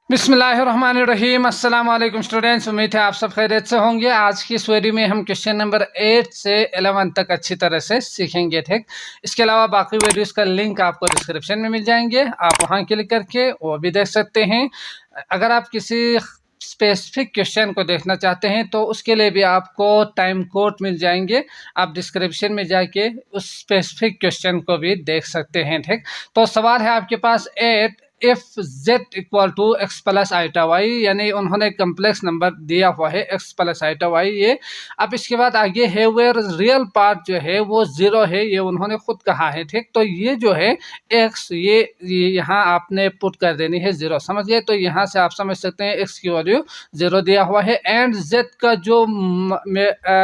बिस्मिल्लाहिर्रहमानिर्रहीम। अस्सलाम वालेकुम स्टूडेंट्स, उम्मीद है आप सब खैरियत से होंगे। आज की इस वीडियो में हम क्वेश्चन नंबर 8 से 11 तक अच्छी तरह से सीखेंगे। ठीक, इसके अलावा बाकी वीडियोस का लिंक आपको डिस्क्रिप्शन में मिल जाएंगे, आप वहां क्लिक करके वो भी देख सकते हैं। अगर आप किसी स्पेसिफिक क्वेश्चन को देखना चाहते हैं तो उसके लिए भी आपको टाइम कोड मिल जाएंगे, आप डिस्क्रिप्शन में जाके उस स्पेसिफिक क्वेश्चन को भी देख सकते हैं। ठीक, तो सवाल है आपके पास 8 if z equal to x plus iota y, यानी उन्होंने कम्प्लेक्स नंबर दिया हुआ है एक्स प्लस आइटा वाई ये। अब इसके बाद आगे है वेयर रियल पार्ट जो है वो जीरो है, ये उन्होंने खुद कहा है। ठीक, तो ये जो है एक्स ये यहाँ आपने पुट कर देनी है जीरो, समझ गए। तो यहाँ से आप समझ सकते हैं एक्स की वैल्यू जीरो दिया हुआ है। एंड जेड का जो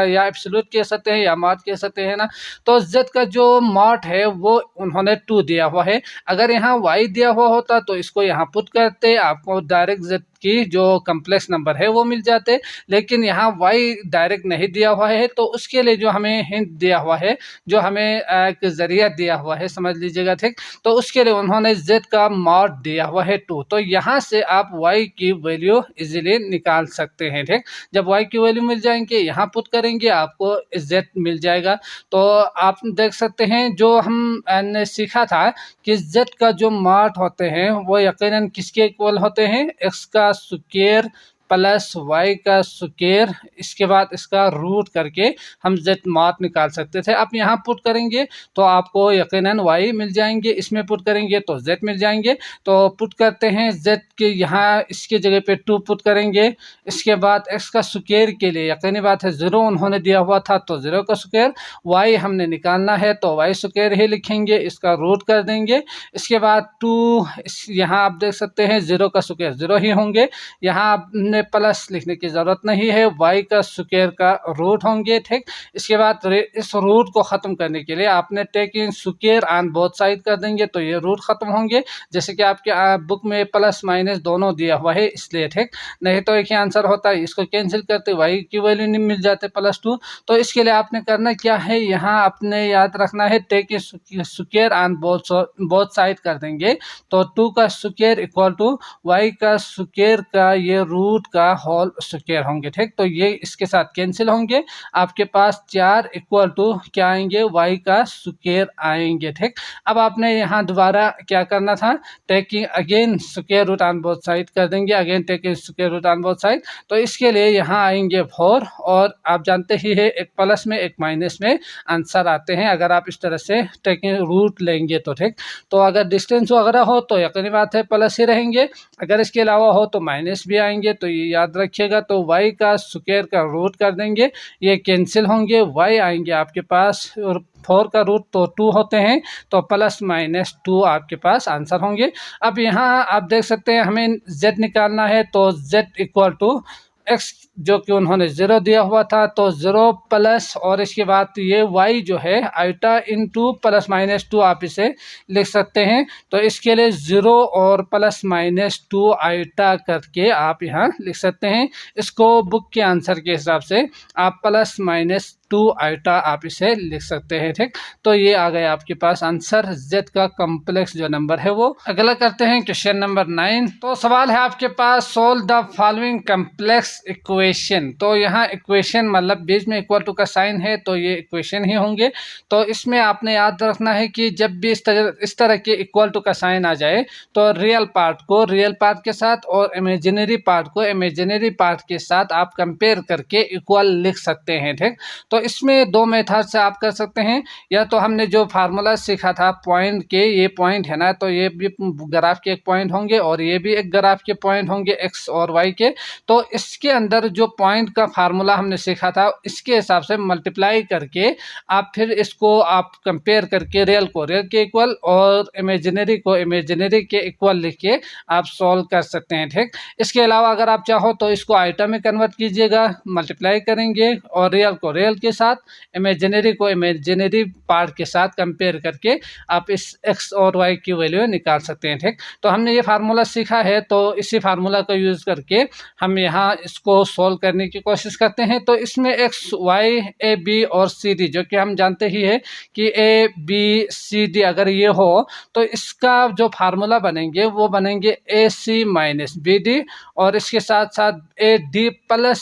या एब्सोल्यूट कह सकते हैं या मॉड कह सकते हैं ना, तो जेड का जो मॉड है वो उन्होंने 2 दिया हुआ है। अगर यहाँ वाई दिया हुआ होता तो इसको यहाँ पुट करते, आपको डायरेक्ट जेड की जो कम्प्लेक्स नंबर है वो मिल जाते, लेकिन यहाँ वाई डायरेक्ट नहीं दिया हुआ है। तो उसके लिए जो हमें हिंट दिया हुआ है, जो हमें एक जरिया दिया हुआ है, समझ लीजिएगा। ठीक, तो उसके लिए उन्होंने जेड का मॉड दिया हुआ है 2। तो यहाँ से आप वाई की वैल्यू इजीली निकाल सकते हैं। ठीक, जब वाई की वैल्यू मिल जाएंगे यहाँ पुट करेंगे आपको जेड मिल जाएगा। तो आप देख सकते हैं जो हमने सीखा था कि जेड का जो मॉड होते हैं वो यकीनन किसके इक्वल होते हैं, एक्स का स्क्वायर प्लस वाई का स्क्वायर, इसके बाद इसका रूट करके हम जेड मॉड निकाल सकते थे। अब यहाँ पुट करेंगे तो आपको यकीनन वाई मिल जाएंगे, इसमें पुट करेंगे तो जेड मिल जाएंगे। तो पुट करते हैं जेड के यहाँ, इसके जगह पे 2 पुट करेंगे। इसके बाद एक्स का स्क्वायर के लिए यकीनी बात है जीरो उन्होंने दिया हुआ था तो जीरो का स्क्वायर, वाई हमने निकालना है तो वाई स्क्वायर ही लिखेंगे, इसका रूट कर देंगे। इसके बाद 2 यहाँ आप देख सकते हैं जीरो का स्क्वायर जीरो ही होंगे, यहाँ आपने प्लस लिखने की जरूरत नहीं है, वाई का स्क्वायर का रूट होंगे। ठीक, इसके बाद इस रूट को खत्म करने के लिए आपने taking square on both side कर देंगे तो ये रूट खत्म होंगे, जैसे कि आपके बुक में प्लस माइनस दोनों दिया हुआ है इसलिए। ठीक, नहीं तो एक ही आंसर होता है, इसको कैंसिल करते वाई की वैल्यू नहीं मिल जाते +2। तो इसके लिए आपने करना क्या है, यहाँ आपने याद रखना है taking square on both side कर देंगे तो 2 का स्क्वायर इक्वल टू वाई का स्क्वायर का ये रूट का होल स्क्वायर होंगे। ठीक, तो ये इसके साथ कैंसिल होंगे, आपके पास 4 इक्वल टू क्या आएंगे, वाई का स्क्वायर आएंगे। ठीक, अब आपने यहाँ दोबारा क्या करना था, taking again square root on both side कर देंगे, again taking square root on both side. तो इसके लिए यहाँ आएंगे 4, और आप जानते ही है एक प्लस में एक माइनस में आंसर आते हैं अगर आप इस तरह से टेकिंग रूट लेंगे तो। ठीक, तो अगर डिस्टेंस वगैरह हो तो यकीनी बात है प्लस ही रहेंगे, अगर इसके अलावा हो तो माइनस भी आएंगे, तो ये याद रखिएगा। तो वाई का स्क्वायर का रूट कर देंगे, ये कैंसिल होंगे, वाई आएंगे आपके पास, और 4 का रूट तो 2 होते हैं तो प्लस माइनस 2 आपके पास आंसर होंगे। अब यहाँ आप देख सकते हैं हमें जेड निकालना है तो जेड इक्वल टू एक्स जो कि उन्होंने जीरो दिया हुआ था तो जीरो प्लस, और इसके बाद ये वाई जो है आइटा इंटू प्लस माइनस 2 आप इसे लिख सकते हैं। तो इसके लिए जीरो और प्लस माइनस 2 आइटा करके आप यहाँ लिख सकते हैं, इसको बुक के आंसर के हिसाब से आप प्लस माइनस 2 आइटा आप इसे लिख सकते हैं। ठीक, तो ये आ गया आपके पास आंसर, जेड का कॉम्प्लेक्स जो नंबर है वो। अगला करते हैं क्वेश्चन नंबर 9। तो सवाल है आपके पास solve the following complex equation. तो यहाँ इक्वेशन मतलब बीच में इक्वल टू का साइन है तो ये इक्वेशन ही होंगे। तो इसमें आपने याद रखना है कि जब भी इस तरह के इक्वल टू का साइन आ जाए तो रियल पार्ट को रियल पार्ट के साथ और इमेजिनरी पार्ट को इमेजिनरी पार्ट के साथ आप कंपेयर करके इक्वल लिख सकते हैं। ठीक, तो इसमें 2 मेथड से आप कर सकते हैं, या तो हमने जो फार्मूला सीखा था पॉइंट के, ये पॉइंट है ना, तो ये भी ग्राफ के एक पॉइंट होंगे और ये भी एक ग्राफ के पॉइंट होंगे एक्स और वाई के। तो इसके अंदर जो पॉइंट का फार्मूला हमने सीखा था इसके हिसाब से मल्टीप्लाई करके आप फिर इसको आप कंपेयर करके रियल को रियल के इक्वल और इमेजिनरी को इमेजिनरी के इक्वल लिख के आप सॉल्व कर सकते हैं। ठीक, इसके अलावा अगर आप चाहो तो इसको आइटम में कन्वर्ट कीजिएगा, मल्टीप्लाई करेंगे और रियल को रियल के के साथ, इमेजिनरी को इमेजिनरी पार्ट के साथ कंपेयर करके आप इस एक्स और वाई की वैल्यू निकाल सकते हैं। ठीक, तो हमने ये फार्मूला सीखा है, तो इसी फार्मूला का यूज़ करके हम यहाँ इसको सॉल्व करने की कोशिश करते हैं। तो इसमें एक्स वाई ए बी और सी डी, जो कि हम जानते ही है कि ए बी सी डी अगर ये हो तो इसका जो फार्मूला बनेंगे वो बनेंगे ए सी माइनस बी डी, और इसके साथ साथ ए डी प्लस,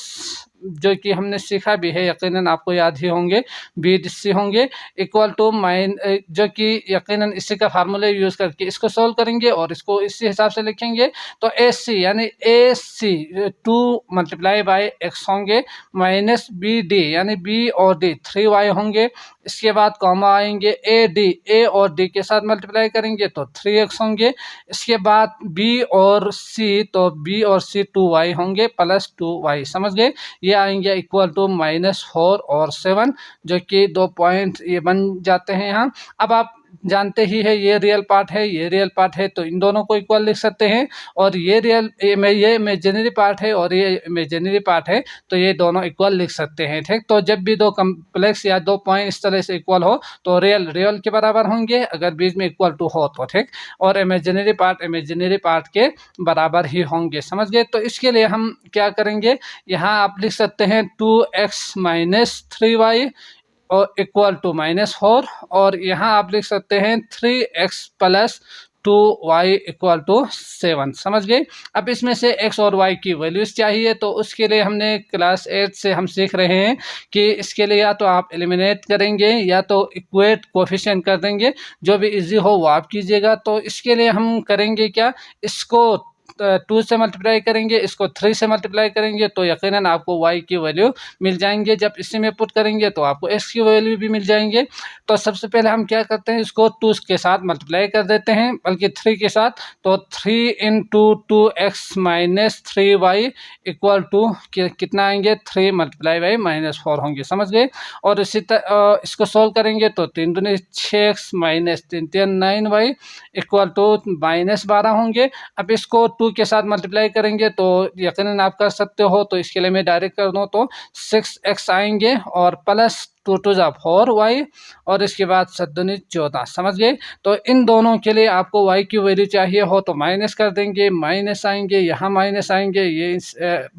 जो कि हमने सीखा भी है, यकीनन आपको याद ही होंगे, बी डी सी होंगे, इक्वल टू जो कि यकीनन इसी का फार्मूला यूज़ करके इसको सॉल्व करेंगे और इसको इसी हिसाब से लिखेंगे। तो ए सी यानी ए सी 2 मल्टीप्लाई बाई एक्स होंगे, माइनस बी डी यानी बी और डी 3y होंगे। इसके बाद कॉमा आएंगे ए डी, ए और डी के साथ मल्टीप्लाई करेंगे तो 3x होंगे। इसके बाद बी और सी, तो बी और सी 2y होंगे प्लस 2y, समझ गए। ये आएंगे इक्वल टू -4 और 7, जो कि 2 पॉइंट ये बन जाते हैं यहाँ। अब आप जानते ही है ये रियल पार्ट है, ये रियल पार्ट है, तो इन दोनों को इक्वल लिख सकते हैं, और ये इमेजिनरी पार्ट है और ये इमेजिनरी पार्ट है, तो ये दोनों इक्वल लिख सकते हैं। ठीक, तो जब भी दो कम्प्लेक्स या दो पॉइंट इस तरह से इक्वल हो तो रियल के बराबर होंगे, अगर बीच में इक्वल टू हो तो। ठीक, और इमेजिनरी पार्ट के बराबर ही होंगे, समझ गए। तो इसके लिए हम क्या करेंगे, यहाँ आप लिख सकते हैं 2x माइनस 3y और इक्वल टू -4, और यहाँ आप लिख सकते हैं 3x plus 2y equal to 7, समझ गए। अब इसमें से x और y की वैल्यूज चाहिए, तो उसके लिए हमने क्लास 8 से हम सीख रहे हैं कि इसके लिए या तो आप एलिमिनेट करेंगे या तो इक्वेट कोफिशिएंट कर देंगे, जो भी इजी हो वो आप कीजिएगा। तो इसके लिए हम करेंगे क्या, इसको 2 से मल्टीप्लाई करेंगे, इसको 3 से मल्टीप्लाई करेंगे, तो यकीनन आपको y की वैल्यू मिल जाएंगे। जब इसी में पुट करेंगे तो आपको x की वैल्यू भी मिल जाएंगे। तो सबसे पहले हम क्या करते हैं, इसको 2 के साथ मल्टीप्लाई कर देते हैं, बल्कि 3 के साथ। तो 3 into 2x minus 3y equal to कितना आएंगे, 3 मल्टीप्लाई बाई -4 होंगे, समझ गए। और इसी तरह इसको सोल्व करेंगे तो 3 दूनी 6x minus 3 9y equal to -12 होंगे। अब इसको 2 के साथ मल्टीप्लाई करेंगे तो यकीनन आप कर सकते हो, तो इसके लिए मैं डायरेक्ट कर दूँ तो 6x आएंगे और प्लस 2 2 4y, और इसके बाद 7 दूनी 14, समझ गए। तो इन दोनों के लिए आपको y की वैल्यू चाहिए हो तो माइनस कर देंगे, माइनस आएंगे, यहाँ माइनस आएंगे, ये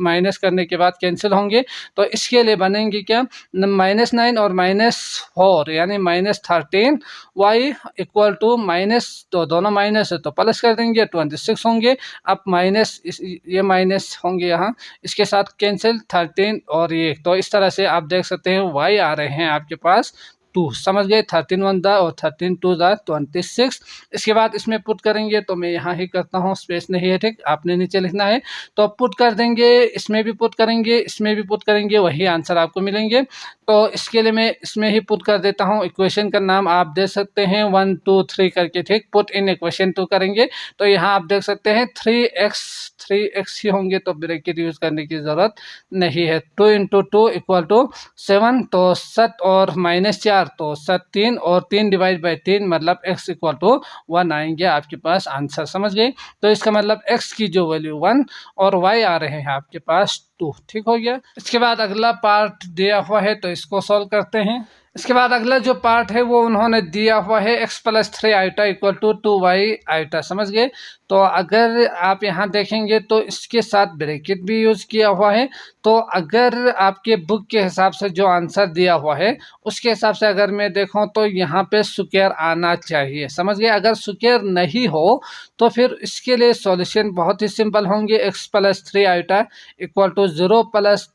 माइनस करने के बाद कैंसिल होंगे। तो इसके लिए बनेंगे क्या, -9 और -4 यानी -13y इक्वल टू माइनस, तो दोनों माइनस है तो प्लस कर देंगे, 26 होंगे। अब माइनस ये माइनस होंगे यहाँ, इसके साथ कैंसिल 13 और ये, तो इस तरह से आप देख सकते हैं y आ रहे हैं आपके पास 2, समझ गए। 13 1 और 13 2 26। इसके बाद इसमें पुट करेंगे, तो मैं यहाँ ही करता हूँ, स्पेस नहीं है, ठीक, आपने नीचे लिखना है। तो पुट कर देंगे, इसमें भी पुट करेंगे, इसमें भी पुट करेंगे, वही आंसर आपको मिलेंगे। तो इसके लिए मैं इसमें ही पुट कर देता हूँ। इक्वेशन का नाम आप दे सकते हैं 1 2 3 करके, ठीक, पुट इन इक्वेशन 2 करेंगे। तो यहाँ आप देख सकते हैं 3x ही होंगे, तो ब्रैकेट यूज करने की जरूरत नहीं है। 2 इंटू 2 इक्वल टू 7, तो 7 और -4 तो 7 3 और 3 डिवाइड बाई 3 मतलब x इक्वल टू 1 आएंगे आपके पास आंसर, समझ गए। तो इसका मतलब x की जो वैल्यू 1 और y आ रहे हैं आपके पास 2, ठीक हो गया। इसके बाद अगला पार्ट दिया हुआ है, तो इसको सॉल्व करते हैं। इसके बाद अगला जो पार्ट है वो उन्होंने दिया हुआ है x + 3 iota equal to 2y iota, समझ गए। तो अगर आप यहाँ देखेंगे तो इसके साथ ब्रैकेट भी यूज किया हुआ है। तो अगर आपके बुक के हिसाब से जो आंसर दिया हुआ है उसके हिसाब से अगर मैं देखूँ तो यहाँ पे स्क्वायर आना चाहिए, समझ गए। अगर स्क्वायर नहीं हो तो फिर इसके लिए सॉल्यूशन बहुत ही सिंपल होंगे। x + 3 iota equal to 0 +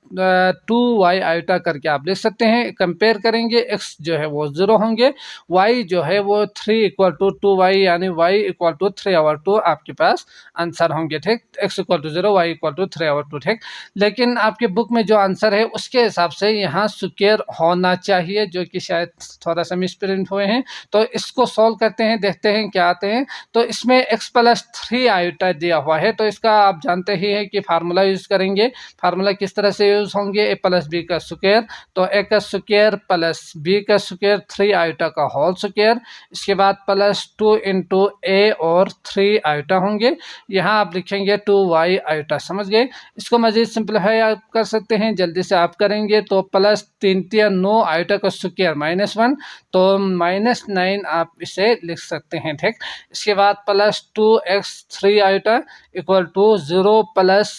2y iota करके आप लिख सकते हैं। कंपेयर करेंगे, x जो है वो 0 होंगे, y जो है वो 3 इक्वल टू 2y यानी y इक्वल टू 3/2 आपके पास आंसर होंगे, ठीक। x equal to 0, y equal to 3/2, ठीक। लेकिन आपके बुक में जो आंसर है उसके हिसाब से यहाँ स्क्वायर होना चाहिए, जो कि शायद थोड़ा सा मिसप्रिंट हुए हैं। तो इसको सॉल्व करते हैं, देखते हैं क्या आते हैं। तो इसमें x + 3 आइटा दिया हुआ है, तो इसका आप जानते ही हैं कि फार्मूला यूज करेंगे। फार्मूला किस तरह से यूज होंगे, a + b का स्क्वायर, तो a का स्क्वायर प्लस b का स्क्वायर 3 आइटा का होल स्क्वायर, इसके बाद +2 इंटू a और 3 आइटा आयोटा होंगे, यहाँ आप लिखेंगे 2y आयोटा। समझ गए। इसको मज़ीद सिंपलीफाई आप कर सकते हैं, जल्दी से आप करेंगे तो प्लस 3 आयोटा का स्क्वायर -1 तो -9 आप इसे लिख सकते हैं। ठीक, इसके बाद plus 2x3 iota equal to 0 plus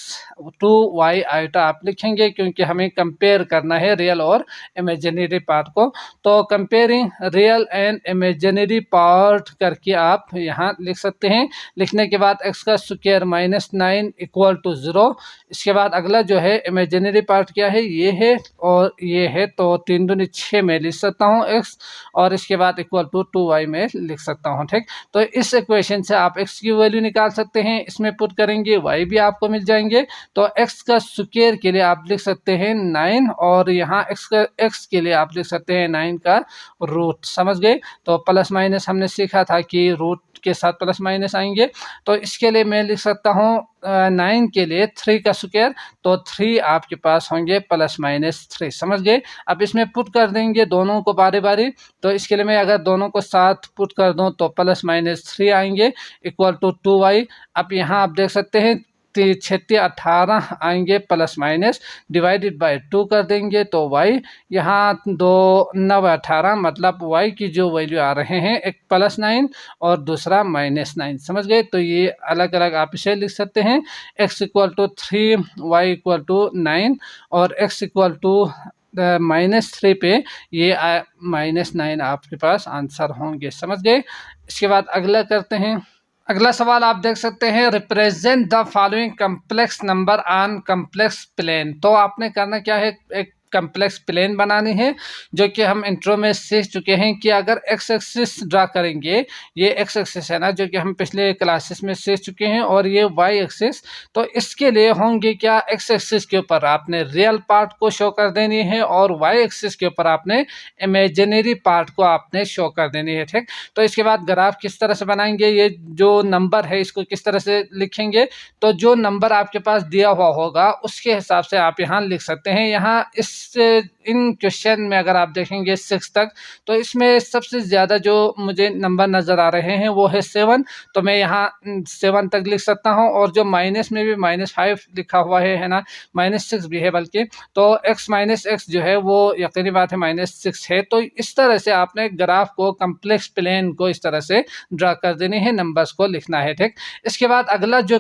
2y iota आप लिखेंगे, क्योंकि हमें कंपेयर करना है रियल और इमेजिनरी पार्ट को। तो comparing real and imaginary part करके आप यहाँ लिख सकते हैं। लिखने के बाद x का स्क्वायर -9 इक्वल टू 0। इसके बाद अगला जो है इमेजिनरी पार्ट क्या है, ये है और ये है, तो 3 दूनी 6 में लिख सकता हूँ x, और इसके बाद इक्वल टू 2y में लिख सकता हूँ। ठीक, तो इस इक्वेशन से आप x की वैल्यू निकाल सकते हैं, इसमें पुट करेंगे y भी आपको मिल जाएंगे। तो x का स्क्वायर के लिए आप लिख सकते हैं 9, और यहाँ x के लिए आप लिख सकते हैं 9 का रूट। समझ गए। तो प्लस माइनस हमने सीखा था कि रूट के साथ प्लस माइनस आएंगे, तो इसके लिए मैं लिख सकता हूँ 9 के लिए 3 का स्क्वायर, तो 3 आपके पास होंगे +-3। समझ गए। अब इसमें पुट कर देंगे दोनों को बारी बारी, तो इसके लिए मैं अगर दोनों को साथ पुट कर दूं तो +-3 आएंगे इक्वल टू 2y। अब यहाँ आप देख सकते हैं 18 आएंगे +- डिवाइडेड बाय 2 कर देंगे तो y, यहाँ 2 9 18 मतलब y की जो वैल्यू आ रहे हैं, एक +9 और दूसरा -9। समझ गए। तो ये अलग अलग आप इसे लिख सकते हैं, x equal to 3 y equal to 9 और x इक्वल टू -3 पे ये -9 आपके पास आंसर होंगे। समझ गए। इसके बाद अगला करते हैं। अगला सवाल आप देख सकते हैं, represent the following complex number on complex plane. तो आपने करना क्या है, एक कम्प्लेक्स प्लेन बनानी है, जो कि हम इंट्रो में सीख चुके हैं कि अगर एक्स एक्सिस ड्रा करेंगे, ये एक्स एक्सिस है ना, जो कि हम पिछले क्लासेस में सीख चुके हैं, और ये वाई एक्सिस, तो इसके लिए होंगे क्या, एक्स एक्सिस के ऊपर आपने रियल पार्ट को शो कर देनी है और वाई एक्सिस के ऊपर आपने इमेजिनरी पार्ट को आपने शो कर देनी है। ठीक, तो इसके बाद ग्राफ किस तरह से बनाएंगे, ये जो नंबर है इसको किस तरह से लिखेंगे, तो जो नंबर आपके पास दिया हुआ होगा उसके हिसाब से आप यहाँ लिख सकते हैं। यहाँ इन क्वेश्चन में अगर आप देखेंगे 6 तक, तो इसमें सबसे ज़्यादा जो मुझे नंबर नज़र आ रहे हैं वो है 7, तो मैं यहाँ 7 तक लिख सकता हूँ। और जो माइनस में भी -5 लिखा हुआ है ना, -6 भी है बल्कि, तो x -x जो है वो यकीनी बात है -6 है। तो इस तरह से आपने ग्राफ को, कम्प्लेक्स प्लेन को इस तरह से ड्रा कर देनी है, नंबर्स को लिखना है। ठीक, इसके बाद अगला जो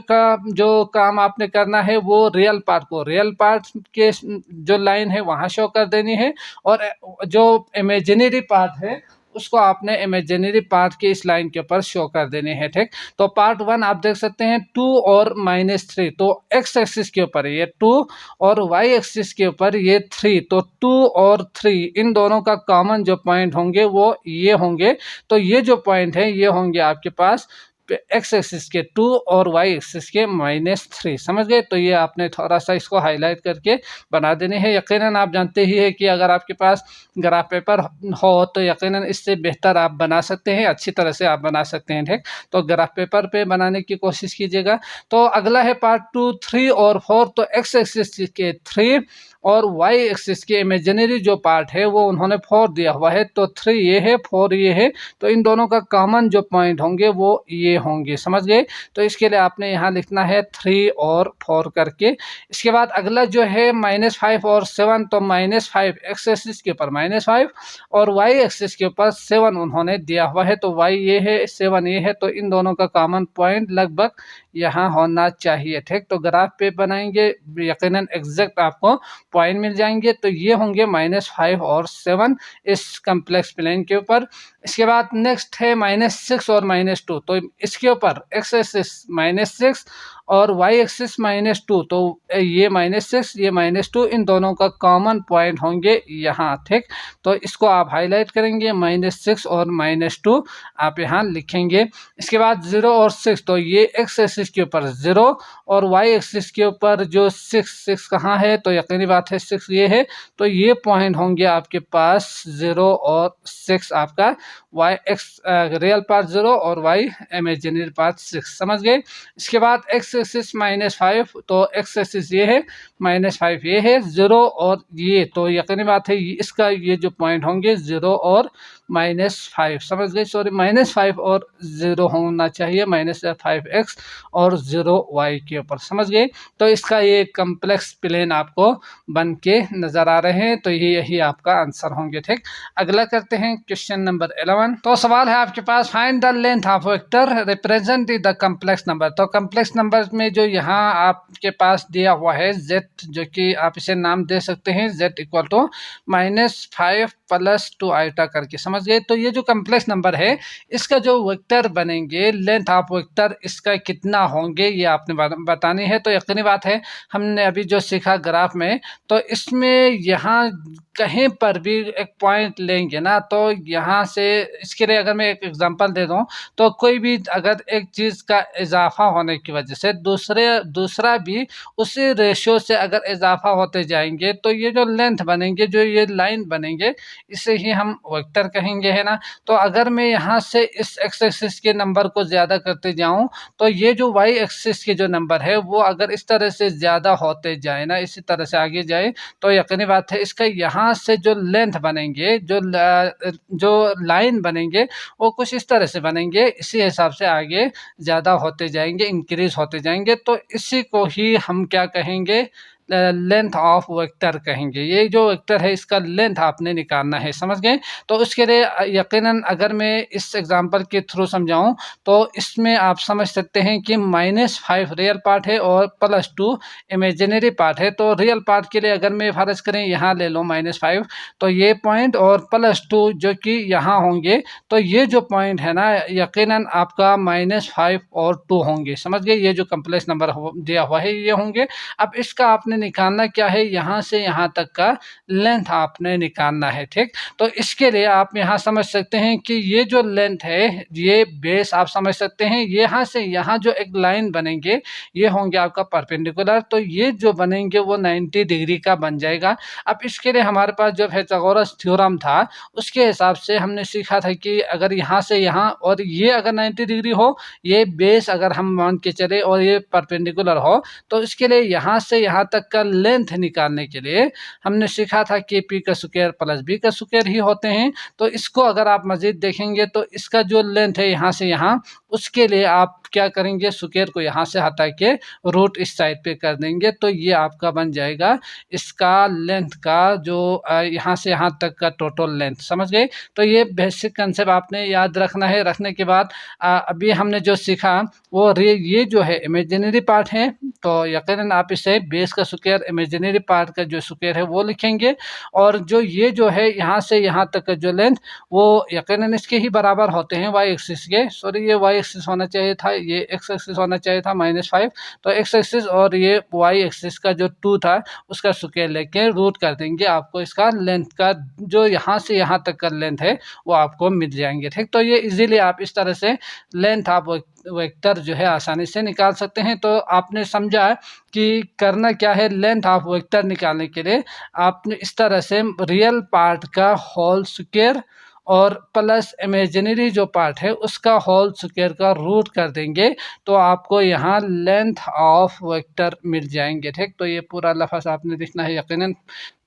काम आपने करना है वो रियल पार्ट के जो लाइन है वहाँ शो कर देनी है, और जो इमेजिनरी पार्ट है उसको आपने इमेजिनरी पार्ट के इस लाइन के ऊपर शो कर देने हैं। ठीक, तो पार्ट 1 आप देख सकते हैं 2 और -3, तो x एक्सिस के ऊपर ये 2 और y एक्सिस के ऊपर ये 3, तो 2 और 3 इन दोनों का कॉमन जो पॉइंट होंगे वो ये होंगे। तो ये जो पॉइंट है ये होंगे आपके पास एक्स एक्सिस के 2 और वाई एक्सिस के -3। समझ गए। तो ये आपने थोड़ा सा इसको हाईलाइट करके बना देने हैं। यकीनन आप जानते ही है कि अगर आपके पास ग्राफ पेपर हो तो यकीनन इससे बेहतर आप बना सकते हैं, अच्छी तरह से आप बना सकते हैं। ठीक, तो ग्राफ पेपर पे बनाने की कोशिश कीजिएगा। तो अगला है पार्ट 2, 3 और 4, तो एक्स एक्सिस के 3 और वाई एक्सिस के इमेजिनरी जो पार्ट है वो उन्होंने 4 दिया हुआ है, तो 3 ये है 4 ये है, तो इन दोनों का कॉमन जो पॉइंट होंगे वो ये होंगे। समझ गए। तो इसके लिए आपने यहाँ लिखना है 3 और 4 करके। इसके बाद अगला जो है -5 और 7, तो -5 एक्स एक्सिस के ऊपर -5 और वाई एक्सिस के ऊपर 7 उन्होंने दिया हुआ है, तो वाई ये है 7 ये है, तो इन दोनों का कॉमन पॉइंट लगभग यहाँ होना चाहिए। ठीक, तो ग्राफ पे बनाएंगे यकीनन एग्जैक्ट आपको पॉइंट मिल जाएंगे। तो ये होंगे -5 और 7 इस कम्प्लेक्स प्लेन के ऊपर। इसके बाद नेक्स्ट है -6 और -2, तो इसके ऊपर एक्स एक्सिस -6 और वाई एक्सिस -2, तो ये -6 ये -2 इन दोनों का कॉमन पॉइंट होंगे यहाँ। ठीक, तो इसको आप हाईलाइट करेंगे, -6 और -2 आप यहाँ लिखेंगे। इसके बाद 0 और 6, तो ये एक्स एक्सिस के ऊपर 0 और वाई एक्सिस के ऊपर जो 6 कहाँ है, तो यकीनी बात है 6 ये है, तो ये पॉइंट होंगे आपके पास 0 और 6 आपका वाई एक्स रियल पार्ट 0 और वाई इमेजिनरी पार्ट 6। समझ गए। इसके बाद एक्स एक्सिस -5, तो एक्स एक्सिस ये है, -5 ये है, 0 और ये, तो यकीनी बात है इसका ये जो पॉइंट होंगे 0 और -5 समझ गए, सॉरी -5 और 0 होना चाहिए, -5x और 0y के ऊपर, समझ गए। तो इसका ये कम्प्लेक्स प्लेन आपको बन के नजर आ रहे हैं, तो यही आपका आंसर होंगे। ठीक, अगला करते हैं क्वेश्चन नंबर 11। तो सवाल है आपके पास, find the length of vector represent the complex number. तो कम्प्लेक्स नंबर में जो यहाँ आपके पास दिया हुआ है z, जो कि आप इसे नाम दे सकते हैं z इक्वल टू -5 + 2 आइटा करके, समझ गए। तो ये जो कम्प्लेक्स नंबर है इसका जो वेक्टर बनेंगे, लेंथ ऑफ वेक्टर इसका कितना होंगे ये आपने बतानी है। तो यकीनी बात है, हमने अभी जो सीखा ग्राफ में, तो इसमें यहाँ कहीं पर भी एक पॉइंट लेंगे ना, तो यहाँ से इसके लिए अगर मैं एक एग्जांपल दे दूँ, तो कोई भी अगर एक चीज़ का इजाफा होने की वजह से दूसरा भी उसी रेशियो से अगर इजाफा होते जाएंगे, तो ये जो लेंथ बनेंगे, जो ये लाइन बनेंगे, इसे ही हम वेक्टर कहेंगे, है ना। तो अगर मैं यहाँ से इस एक्स एक्सिस के नंबर को ज़्यादा करते जाऊँ, तो ये जो वाई एक्सिस के जो नंबर है वो अगर इस तरह से ज़्यादा होते जाए ना, इसी तरह से आगे जाए, तो यकीनी बात है इसका यहाँ से जो लेंथ बनेंगे, जो लाइन बनेंगे, वो कुछ इस तरह से बनेंगे, इसी हिसाब से आगे ज़्यादा होते जाएंगे, इंक्रीज होते जाएंगे। तो इसी को ही हम क्या कहेंगे, लेंथ ऑफ वेक्टर कहेंगे। ये जो वेक्टर है इसका लेंथ आपने निकालना है, समझ गए। तो उसके लिए यकीनन अगर मैं इस एग्जांपल के थ्रू समझाऊं, तो इसमें आप समझ सकते हैं कि -5 रियल पार्ट है और +2 इमेजिनरी पार्ट है। तो रियल पार्ट के लिए अगर मैं फर्ज करें यहाँ ले लो -5, तो ये पॉइंट और +2 जो कि यहाँ होंगे, तो ये जो पॉइंट है ना, यकीनन आपका -5 और 2 होंगे, समझ गए। ये जो कम्प्लेक्स नंबर दिया हुआ है ये होंगे। अब इसका आपने निकालना क्या है, यहाँ से यहाँ तक का लेंथ आपने निकालना है। ठीक, तो इसके लिए आप यहाँ समझ सकते हैं कि ये जो लेंथ है, ये बेस आप समझ सकते हैं, यहाँ से यहाँ जो एक लाइन बनेंगे ये होंगे आपका परपेंडिकुलर, तो ये जो बनेंगे वो 90 डिग्री का बन जाएगा। अब इसके लिए हमारे पास जो पाइथागोरस थ्योरम था, उसके हिसाब से हमने सीखा था कि अगर यहाँ से यहाँ और ये अगर 90 डिग्री हो, ये बेस अगर हम मान के चले और ये परपेंडिकुलर हो, तो इसके लिए यहाँ से यहाँ तक का लेंथ निकालने के लिए हमने सीखा था कि p का स्क्वायर + b का स्क्वायर ही होते हैं। तो इसको अगर आप मजीद देखेंगे, तो इसका जो लेंथ है यहाँ से यहाँ, उसके लिए आप क्या करेंगे, स्क्वायर को यहाँ से हटा के रूट इस साइड पे कर देंगे, तो ये आपका बन जाएगा इसका लेंथ का जो यहाँ से यहाँ तक का टोटल लेंथ, समझ गए। तो ये बेसिक कंसेप्ट आपने याद रखना है। रखने के बाद अभी हमने जो सीखा वो ये जो है इमेजिनरी पार्ट है, तो यकीनन आप इसे बेस का स्क्वायर, इमेजिनरी पार्ट का जो स्क्वायर है वो लिखेंगे, और जो ये जो है यहाँ से यहाँ तक का जो लेंथ, वो यकीनन इसके ही बराबर होते हैं वाई एक्सिस के, सॉरी ये वाई एक्सिस होना चाहिए था, ये एक्स एक्सिस होना चाहिए था -5, तो एक्स एक्सिस और ये वाई एक्सिस का जो 2 था उसका स्क्वायर लेके रूट कर देंगे, आपको इसका लेंथ का जो यहाँ से यहाँ तक का लेंथ है वो आपको मिल जाएंगे। ठीक, तो ये इजीली आप इस तरह से लेंथ आप वेक्टर जो है आसानी से निकाल सकते हैं। तो आपने समझा कि करना क्या है, लेंथ ऑफ वेक्टर निकालने के लिए आपने इस तरह से रियल पार्ट का होल स्क्वायर और प्लस इमेजिनरी जो पार्ट है उसका होल स्क्वायर का रूट कर देंगे, तो आपको यहाँ लेंथ ऑफ वेक्टर मिल जाएंगे। ठीक, तो ये पूरा लफ्ज़ आपने लिखना है यकीनन।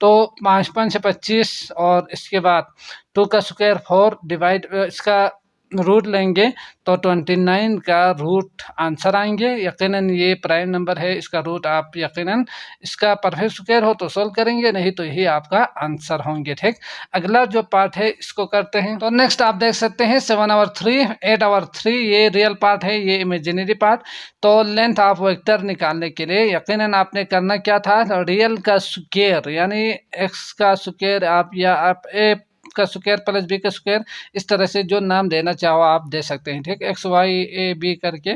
तो 5 5 से 25 और इसके बाद 2 का स्क्वायर 4 डिवाइड इसका रूट लेंगे, तो 29 का रूट आंसर आएंगे। यकीनन ये प्राइम नंबर है, इसका रूट आप यकीनन इसका परफेक्ट स्क्वायर हो तो सोल्व करेंगे, नहीं तो यही आपका आंसर होंगे। ठीक, अगला जो पार्ट है इसको करते हैं। तो नेक्स्ट आप देख सकते हैं 7/3, 8/3, ये रियल पार्ट है, ये इमेजिनरी पार्ट। तो लेंथ ऑफ वेक्टर निकालने के लिए यकीनन आपने करना क्या था, रियल का स्क्वायर यानी एक्स का स्क्वायर आप या आप ए का स्क्वायर + b का स्क्वायर, इस तरह से जो नाम देना चाहो आप दे सकते हैं। ठीक, x y a b करके,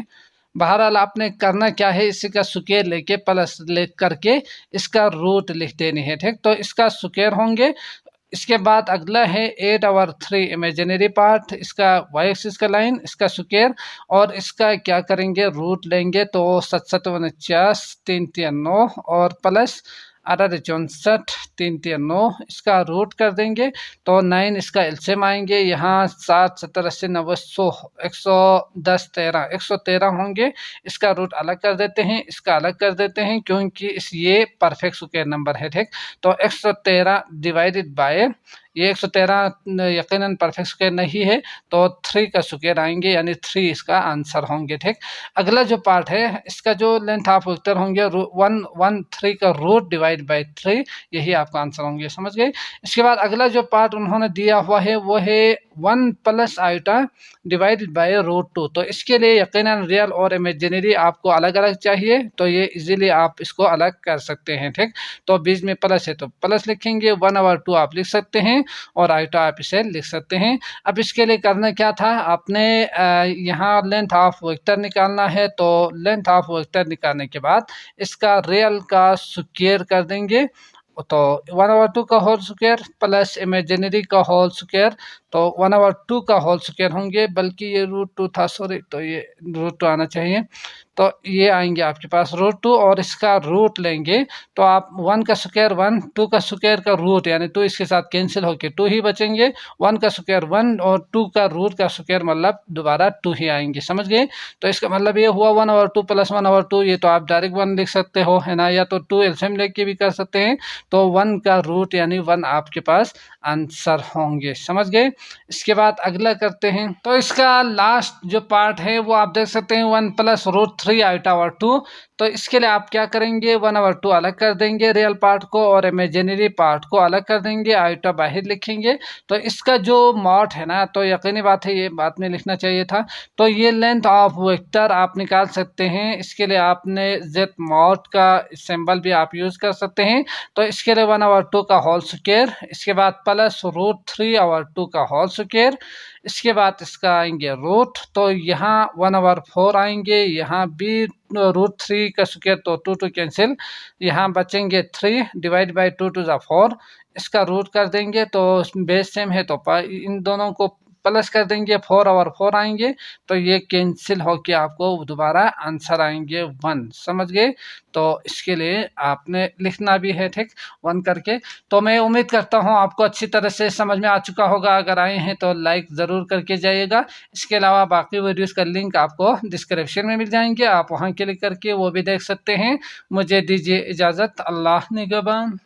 बहरहाल आपने करना क्या है, इसी का स्क्वायर लेके प्लस ले करके इसका रूट लिख देनी है। ठीक, तो इसका स्क्वायर होंगे। इसके बाद अगला है 8/3 इमेजिनरी पार्ट, इसका वाई एक्सिस का लाइन, इसका स्क्वायर, और इसका क्या करेंगे, रूट लेंगे, तो 7 7 49 3 3 9 और प्लस 8 64 3 3 9, इसका रूट कर देंगे, तो 9 इसका एलसीएम आएंगे, यहाँ 7 70 80 90 100 110 13 113 होंगे। इसका रूट अलग कर देते हैं, इसका अलग कर देते हैं, क्योंकि ये परफेक्ट स्क्वायर नंबर है। ठीक, तो 113 डिवाइडेड बाय ये 113 यकीनन परफेक्ट स्क्वायर नहीं है, तो 3 का स्क्वायर आएंगे, यानी 3 इसका आंसर होंगे। ठीक, अगला जो पार्ट है इसका जो लेंथ ऑफ वेक्टर होंगे 113 का रूट डिवाइड बाई 3, यही आपका आंसर होंगे। समझ गए। इसके बाद अगला जो पार्ट उन्होंने दिया हुआ है वो है 1 प्लस आयोटा डिवाइडेड बाय √2। तो इसके लिए यकीनन रियल और इमेजिनरी आपको अलग अलग चाहिए, तो ये इजीली आप इसको अलग कर सकते हैं। ठीक, तो बीच में प्लस है तो प्लस लिखेंगे, 1/2 आप लिख सकते हैं और आयोटा आप इसे लिख सकते हैं। अब इसके लिए करना क्या था, आपने यहाँ लेंथ ऑफ वेक्टर निकालना है, तो लेंथ ऑफ वेक्टर निकालने के बाद इसका रियल का स्क्वायर कर देंगे, तो 1/2 का होल स्क्वायर प्लस इमेजिनरी का होल स्क्वायर, तो 1/2 का होल स्क्वायर होंगे, बल्कि ये √2 था, सॉरी, तो ये √2 आना चाहिए। तो ये आएंगे आपके पास √2 और इसका रूट लेंगे, तो आप 1 का स्क्वायर 1, 2 का स्क्वायर का रूट यानी 2 इसके साथ कैंसिल होके 2 ही बचेंगे, 1 का स्क्वायर 1 और 2 का रूट का स्क्वायर मतलब दोबारा 2 ही आएंगे। समझ गए। तो इसका मतलब ये हुआ 1/2 प्लस 1/2, ये तो आप डायरेक्ट 1 लिख सकते हो, है ना, या तो 2 एलसीएम लेके भी कर सकते हैं, तो 1 का रूट यानी 1 आपके पास आंसर होंगे। समझ गए। इसके बाद अगला करते हैं, तो इसका लास्ट जो पार्ट है वो आप देख सकते हैं 1 प्लस √3 आयोटा/2। तो इसके लिए आप क्या करेंगे, 1/2 अलग कर देंगे रियल पार्ट को और इमेजिनरी पार्ट को अलग कर देंगे, आयोटा बाहर लिखेंगे। तो इसका जो मॉड है ना, तो यकीनी बात है ये बाद में लिखना चाहिए था। तो ये लेंथ ऑफ वेक्टर आप निकाल सकते हैं, इसके लिए आपने जेड मॉड का सिंबल भी आप यूज कर सकते हैं। तो इसके लिए 1/2 का होल स्क्वायर, इसके बाद प्लस √3/2 का होल स्क्वायर, इसके बाद इसका आएंगे रूट, तो यहाँ 1/4 आएंगे, यहाँ भी √3 का स्क्वायर, तो 2 कैंसिल, यहाँ बचेंगे 3 डिवाइड बाई 2 × 4, इसका रूट कर देंगे, तो बेस सेम है तो इन दोनों को प्लस कर देंगे, 4/4 आएंगे, तो ये कैंसिल होके आपको दोबारा आंसर आएंगे 1। समझ गए। तो इसके लिए आपने लिखना भी है, ठीक, 1 करके। तो मैं उम्मीद करता हूँ आपको अच्छी तरह से समझ में आ चुका होगा, अगर आए हैं तो लाइक ज़रूर करके जाइएगा। इसके अलावा बाकी वीडियोस का लिंक आपको डिस्क्रिप्शन में मिल जाएंगे, आप वहाँ क्लिक करके वो भी देख सकते हैं। मुझे दीजिए इजाज़त, अल्लाह निगहबान।